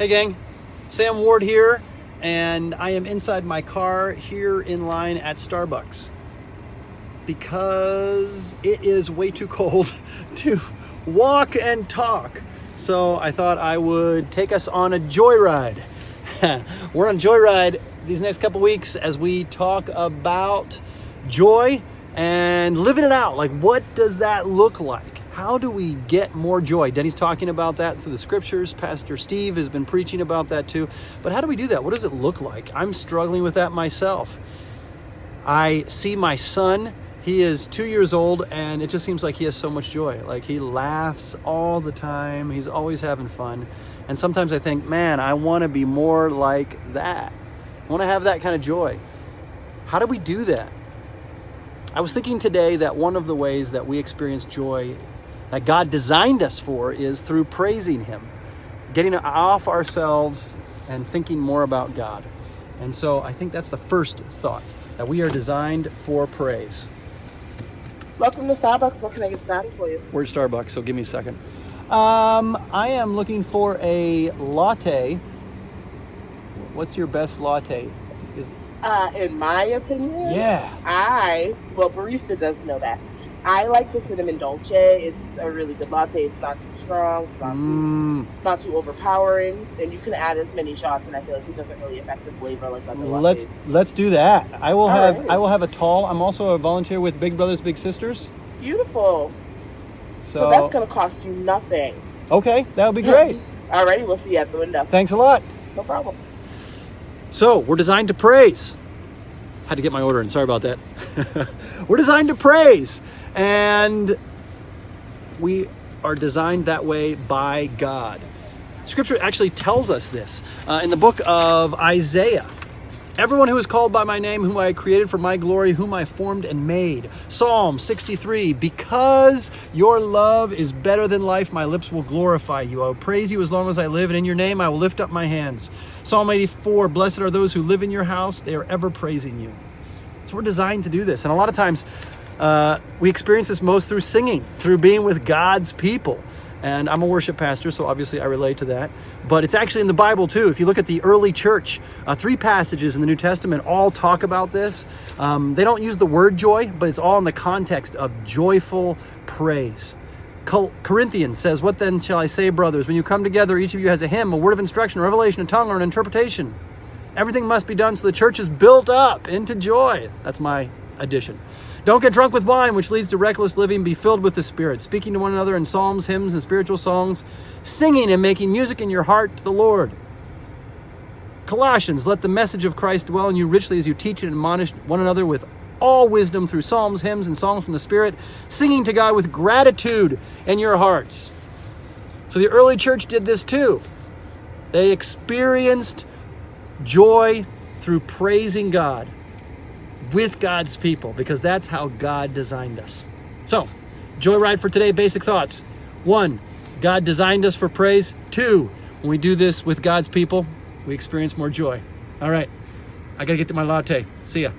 Hey gang, Sam Ward here, and I am inside my car here in line at Starbucks because it is way too cold to walk and talk. So I thought I would take us on a joyride. We're on a joyride these next couple weeks as we talk about joy and living it out. Like, what does that look like? How do we get more joy? Denny's talking about that through the scriptures. Pastor Steve has been preaching about that too. But how do we do that? What does it look like? I'm struggling with that myself. I see my son. He is 2 years old, and it just seems like he has so much joy. Like, he laughs all the time. He's always having fun. And sometimes I think, man, I want to be more like that. I want to have that kind of joy. How do we do that? I was thinking today that one of the ways that we experience joy that God designed us for is through praising Him, getting off ourselves and thinking more about God. And so I think that's the first thought, that we are designed for praise. Welcome to Starbucks. What can I get started for you? We're at Starbucks, so give me a second. I am looking for a latte. What's your best latte? In my opinion, barista does know best. I like the cinnamon dolce. It's a really good latte. It's not too strong. It's not too overpowering. And you can add as many shots, and I feel like it doesn't really affect the flavor like other lattes. Let's do that. I will have a tall. I'm also a volunteer with Big Brothers Big Sisters. Beautiful. So that's going to cost you nothing. Okay, that would be great. Alrighty, we'll see you at the window. Thanks a lot. No problem. So we're designed to praise. Had to get my order in. Sorry about that. We're designed to praise. And we are designed that way by God. Scripture actually tells us this in the book of Isaiah. Everyone who is called by my name, whom I created for my glory, whom I formed and made. Psalm 63, because your love is better than life, my lips will glorify you. I will praise you as long as I live, and in your name I will lift up my hands. Psalm 84, blessed are those who live in your house. They are ever praising you. So we're designed to do this. And a lot of times we experience this most through singing, through being with God's people. And I'm a worship pastor, so obviously I relate to that. But it's actually in the Bible too. If you look at the early church, 3 passages in the New Testament all talk about this. They don't use the word joy, but it's all in the context of joyful praise. Corinthians says, what then shall I say, brothers? When you come together, each of you has a hymn, a word of instruction, a revelation, a tongue, or an interpretation. Everything must be done so the church is built up into joy. That's my addition. Don't get drunk with wine, which leads to reckless living. Be filled with the Spirit, speaking to one another in psalms, hymns, and spiritual songs, singing and making music in your heart to the Lord. Colossians, let the message of Christ dwell in you richly as you teach and admonish one another with all wisdom through psalms, hymns, and songs from the Spirit, singing to God with gratitude in your hearts. So the early church did this too. They experienced joy through praising God with God's people, because that's how God designed us. So, joyride for today, basic thoughts. 1, God designed us for praise. 2, when we do this with God's people, we experience more joy. All right, I gotta get to my latte. See ya.